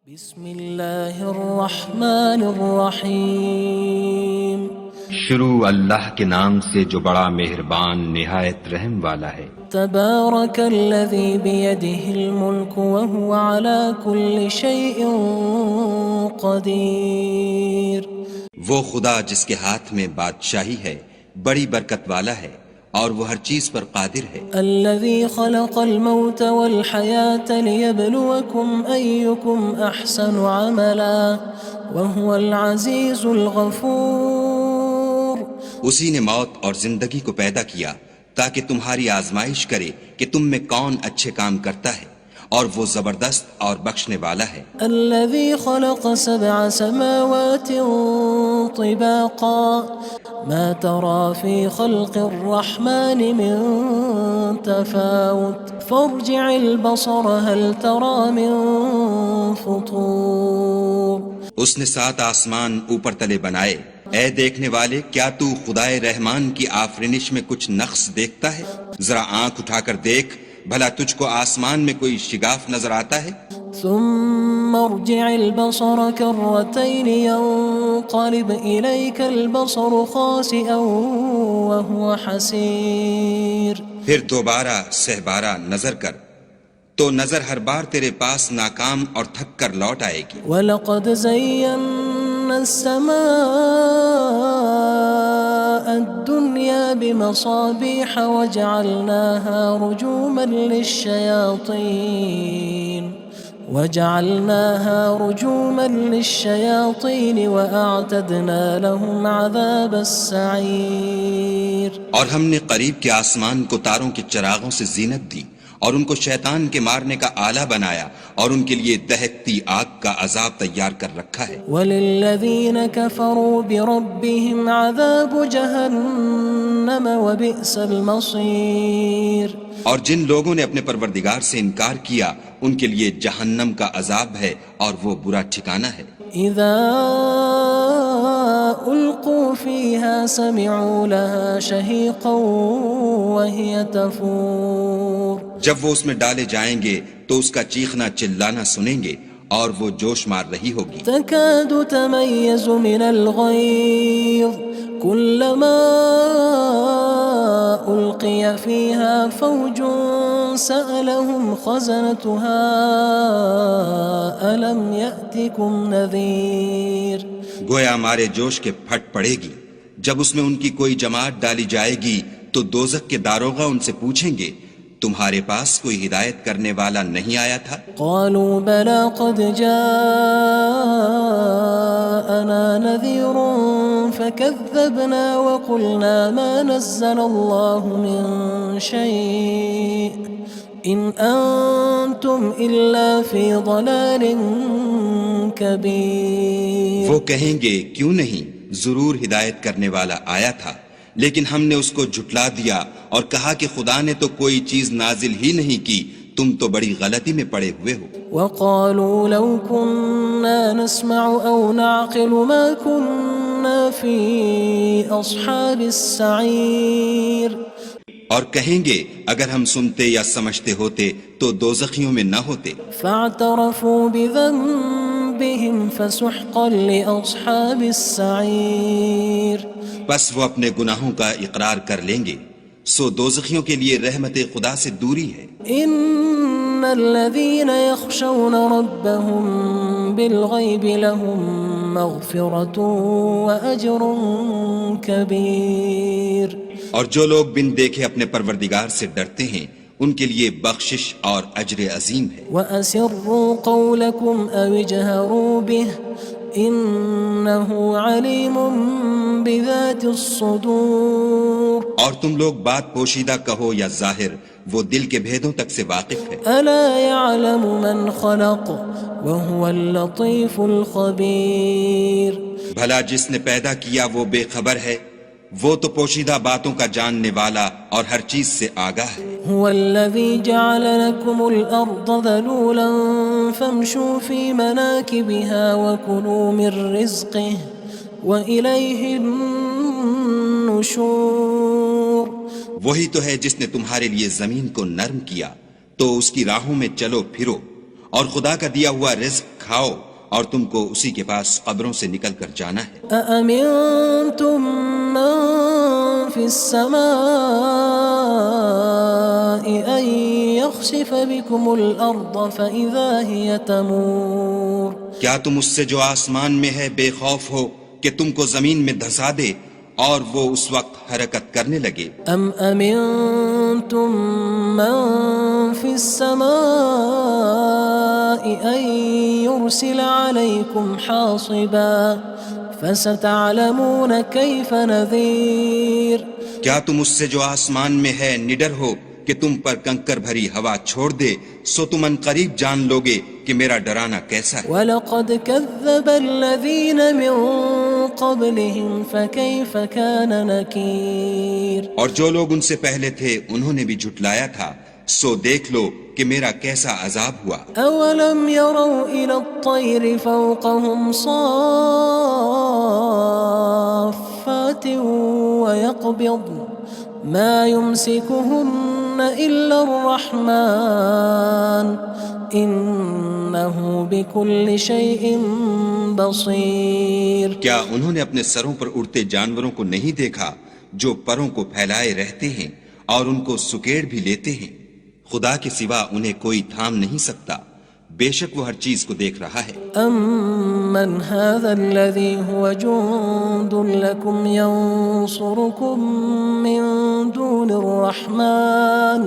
بسم اللہ الرحمن الرحیم شروع اللہ کے نام سے جو بڑا مہربان نہایت رحم والا ہے۔ تبارک الذی بیدہ الملک وہو علی کل شیء قدیر۔ وہ خدا جس کے ہاتھ میں بادشاہی ہے بڑی برکت والا ہے اور وہ ہر چیز پر قادر ہے۔ الذی خلق الموت والحیاة لیبلوکم ایکم احسن عملا وہو العزیز الغفور۔ اسی نے موت اور زندگی کو پیدا کیا تاکہ تمہاری آزمائش کرے کہ تم میں کون اچھے کام کرتا ہے، اور وہ زبردست اور بخشنے والا ہے۔ الذي خلق 7 سماوات طباقا ما ترى في خلق الرحمن من تفاوت فارجع البصر هل ترى من فطور۔ اس نے 7 آسمان اوپر تلے بنائے، اے دیکھنے والے کیا تو خدائے رحمان کی آفرینش میں کچھ نقص دیکھتا ہے؟ ذرا آنکھ اٹھا کر دیکھ، بھلا تجھ کو آسمان میں کوئی شگاف نظر آتا ہے؟ ثم ارجع البصر كرتين ينقلب إليك البصر خاسئا وهو حسير۔ پھر دوبارہ سہبارہ نظر کر تو نظر ہر بار تیرے پاس ناکام اور تھک کر لوٹ آئے گی۔ وَلَقَدْ زَيَّنَّا السَّمَاءَ الدُّنْيَا بِمَصَابِيحَ وَجَعَلْنَاهَا رُجُومًا لِلشَّيَاطِينِ وَأَعْتَدْنَا لَهُمْ عَذَابَ السَّعِيرِ۔ اور ہم نے قریب کے آسمان کو تاروں کے چراغوں سے زینت دی اور ان کو شیطان کے مارنے کا آلہ بنایا، اور ان کے لیے دہکتی آگ کا عذاب تیار کر رکھا ہے۔ وَلِلَّذِينَ كَفَرُوا بِرَبِّهِمْ عَذَابُ جَهَنَّمَ وَبِئْسَ الْمَصِيرُ۔ اور جن لوگوں نے اپنے پروردگار سے انکار کیا ان کے لیے جہنم کا عذاب ہے اور وہ برا ٹھکانہ ہے۔ اذا القوا فيها سمعوا لها شهيقا وهي تفور۔ جب وہ اس میں ڈالے جائیں گے تو اس کا چیخنا چلانا سنیں گے اور وہ جوش مار رہی ہوگی۔ تكاد تميز من الغيظ كلما ألقي فيها فوج سألهم خزنتها ألم يأتكم نذير۔ گویا مارے جوش کے پھٹ پڑے گی جب اس میں ان کی کوئی جماعت ڈالی جائے گی تو دوزخ کے داروغہ ان سے پوچھیں گے تمہارے پاس کوئی ہدایت کرنے والا نہیں آیا تھا؟ قالوا بلى قد جاءنا نذير فكذبنا وقلنا ما نزل الله من شيء إن أنتم إلا في ضلال كبير۔ وہ کہیں گے کیوں نہیں، ضرور ہدایت کرنے والا آیا تھا، لیکن ہم نے اس کو جھٹلا دیا اور کہا کہ خدا نے تو کوئی چیز نازل ہی نہیں کی، تم تو بڑی غلطی میں پڑے ہوئے ہو۔ وقالوا لو كنا نسمع أو نعقل ما كنا في أصحاب السعير۔ اور کہیں گے اگر ہم سنتے یا سمجھتے ہوتے تو دوزخیوں میں نہ ہوتے۔ فاعترفوا بذنبهم فسحقا لأصحاب السعير۔ بس وہ اپنے گناہوں کا اقرار کر لیں گے، سو دوزخیوں کے لیے رحمت خدا سے دوری ہے۔ ان الذين يخشون ربهم بالغيب لهم مغفرة وأجر كبير۔ اور جو لوگ بن دیکھے اپنے پروردگار سے ڈرتے ہیں ان کے لیے بخشش اور اجر عظیم ہے۔ وَأَسِرُّوا قَوْلَكُمْ أَوِ اجْهَرُوا بِهِ إِنَّهُ عَلِيمٌ بِذَاتِ الصُّدُورِ۔ اور تم لوگ بات پوشیدہ کہو یا ظاہر، وہ دل کے بھیدوں تک سے واقف ہے۔ أَلَا يَعْلَمُ مَنْ خَلَقَ وَهُوَ اللَّطِيفُ الْخَبِيرُ۔ بھلا جس نے پیدا کیا وہ بے خبر ہے، وہ تو پوشیدہ باتوں کا جاننے والا اور ہر چیز سے آگاہ ہے۔ هو الذي جعل لكم الأرض ذلولا فامشوا في مناكبها وكلوا من رزقه وإليه النشور۔ وہی تو ہے جس نے تمہارے لیے زمین کو نرم کیا تو اس کی راہوں میں چلو پھرو اور خدا کا دیا ہوا رزق کھاؤ اور تم کو اسی کے پاس قبروں سے نکل کر جانا ہے۔ أأمنتم من في السماء أن يخسف بكم الأرض فإذا هي تمور کیا تم اس سے جو آسمان میں ہے بے خوف ہو کہ تم کو زمین میں دھسا دے اور وہ اس وقت حرکت کرنے لگے؟ أم أمنتم من في السماء أن يرسل عليكم حاصبا فستعلمون كيف نذير کیا تم اس سے جو آسمان میں ہے نڈر ہو کہ تم پر کنکر بھری ہوا چھوڑ دے، سو تم ان قریب جان لوگے کہ میرا ڈرانا کیسا ہے۔ وَلَقَدْ كَذَّبَ الَّذِينَ مِن قَبْلِهِمْ فَكَيْفَ كَانَ نَكِيرٌ اور جو لوگ ان سے پہلے تھے انہوں نے بھی جھٹلایا تھا، سو دیکھ لو کہ میرا کیسا عذاب ہوا۔ أَوَلَمْ يَرَوْا إِلَى الطَّيْرِ فَوْقَهُمْ صَافَّاتٍ وَيَقْبِضْنَ مَا يُمْسِكُهُنَّ إِلَّا الرَّحْمَنُ إِنَّهُ بِكُلِّ شَيْءٍ بَصِيرٌ کیا انہوں نے اپنے سروں پر اڑتے جانوروں کو نہیں دیکھا جو پروں کو پھیلائے رہتے ہیں اور ان کو سکیڑ بھی لیتے ہیں؟ خدا کے سوا انہیں کوئی تھام نہیں سکتا، بے شک وہ ہر چیز کو دیکھ رہا ہے۔ أَمَّنْ هَذَا الَّذِي هُوَ جُندٌ لَكُمْ يَنصُرُكُم مِّن دُونِ الرَّحْمَنِ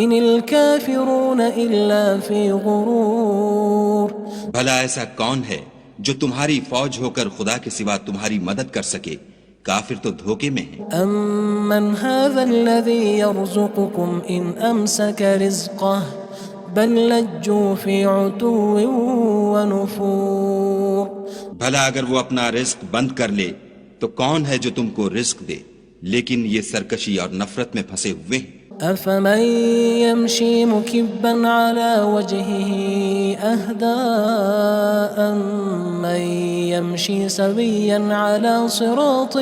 إِنِ الْكَافِرُونَ إِلَّا فِي غُرُورٍ بھلا ایسا کون ہے جو تمہاری فوج ہو کر خدا کے سوا تمہاری مدد کر سکے؟ کافر تو دھوکے میں ہیں۔ أَمَّنْ هَذَا الَّذِي يَرْزُقُكُمْ إِنْ أَمْسَكَ رِزْقَهُ بَلْ لَجُّوا فِي عُتُوٍّ وَنُفُورٍ بھلا اگر وہ اپنا رزق بند کر لے تو کون ہے جو تم کو رزق دے؟ لیکن یہ سرکشی اور نفرت میں پھنسے ہوئے ہیں۔ أَفَمَن يَمْشِي مُكِبًّا عَلَى وَجْهِهِ أَهْدَىٰ أَمَّن يَمْشِي سَوِيًّا عَلَى صِرَاطٍ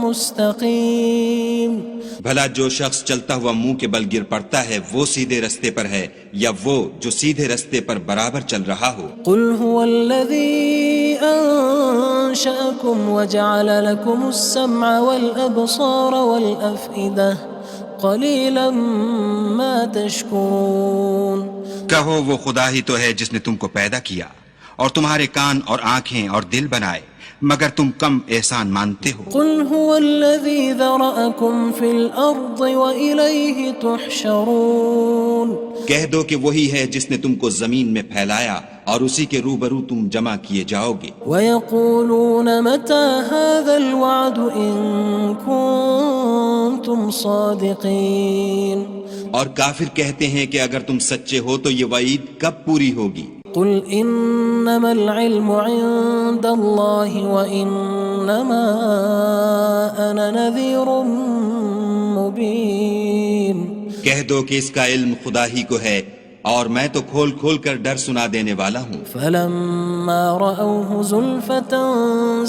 مُّسْتَقِيمٍ بھلا جو شخص چلتا ہوا منہ کے بل گر پڑتا ہے وہ سیدھے رستے پر ہے یا وہ جو سیدھے رستے پر برابر چل رہا ہو؟ قُلْ هُوَ الَّذِي أَنشَأَكُمْ وَجَعَلَ لَكُمُ السَّمْعَ وَالْأَبْصَارَ وَالْأَفْئِدَةَ قَلِيلًا مَا تَشْكُرُونَ کہو وہ خدا ہی تو ہے جس نے تم کو پیدا کیا اور تمہارے کان اور آنکھیں اور دل بنائے، مگر تم کم احسان مانتے ہو۔ قُلْ هُوَ الَّذِي ذَرَأَكُمْ فِي الْأَرْضِ وَإِلَيْهِ تُحْشَرُونَ کہہ دو کہ وہی ہے جس نے تم کو زمین میں پھیلایا اور اسی کے روبرو تم جمع کیے جاؤ گے۔ وَيَقُولُونَ مَتَى هَذَا الْوَعْدُ إِن كُنتُمْ صَادِقِينَ اور کافر کہتے ہیں کہ اگر تم سچے ہو تو یہ وعید کب پوری ہوگی؟ قُلْ إِنَّمَا الْعِلْمُ عِندَ اللَّهِ وَإِنَّمَا أَنَا نَذِيرٌ مُّبِينٌ کہہ دو کہ اس کا علم خدا ہی کو ہے اور میں تو کھول کھول کر ڈر سنا دینے والا ہوں۔ فَلَمَّا رَأَوْهُ زُلْفَةً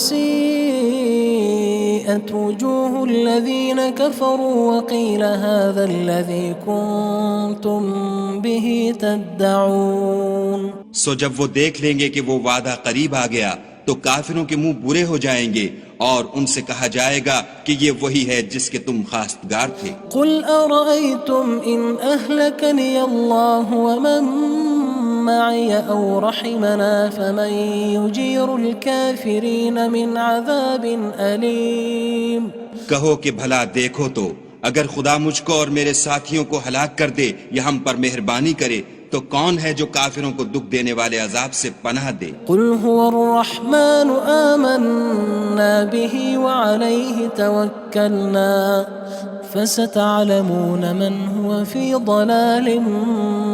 سِيئَتْ وُجُوهُ الَّذِينَ كَفَرُوا وَقِيلَ هَذَا الَّذِي كُنتُم بِهِ تَدَّعُونَ سو جب وہ دیکھ لیں گے کہ وہ وعدہ قریب آ گیا تو کافروں کے منہ برے ہو جائیں گے اور ان سے کہا جائے گا کہ یہ وہی ہے جس کے تم خواستگار تھے۔ قُلْ أَرَأَيْتُمْ إِنْ أَهْلَكَنِيَ اللَّهُ وَمَن مَّعِيَ أَوْ رَحِمَنَا فَمَن يُجِيرُ الْكَافِرِينَ مِنْ عَذَابٍ أَلِيمٍ کہو کہ بھلا دیکھو تو اگر خدا مجھ کو اور میرے ساتھیوں کو ہلاک کر دے یا ہم پر مہربانی کرے تو کون ہے جو کافروں کو دکھ دینے والے عذاب سے پناہ دے؟ قُلْ هُوَ الرَّحْمَنُ آمَنَّا بِهِ وَعَلَيْهِ تَوَكَّلْنَا فَسَتَعْلَمُونَ مَنْ هُوَ فِي ضَلَالٍ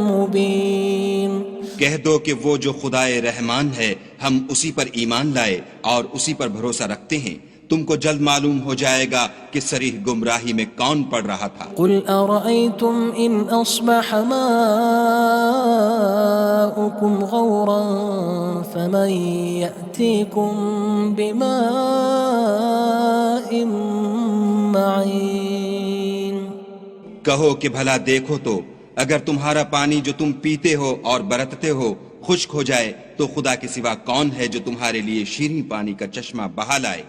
مُّبِينٍ کہہ دو کہ وہ جو خدائے رحمان ہے ہم اسی پر ایمان لائے اور اسی پر بھروسہ رکھتے ہیں، تم کو جلد معلوم ہو جائے گا کہ صریح گمراہی میں کون پڑ رہا تھا۔ قُلْ أَرَأَيْتُمْ إِنْ أَصْبَحَ مَاؤُكُمْ غَوْرًا فَمَن يَأْتِيكُم بِمَاءٍ مَّعِينٍ کہو کہ بھلا دیکھو تو اگر تمہارا پانی جو تم پیتے ہو اور برتتے ہو خشک ہو جائے تو خدا کے سوا کون ہے جو تمہارے لیے شیریں پانی کا چشمہ بہا لائے؟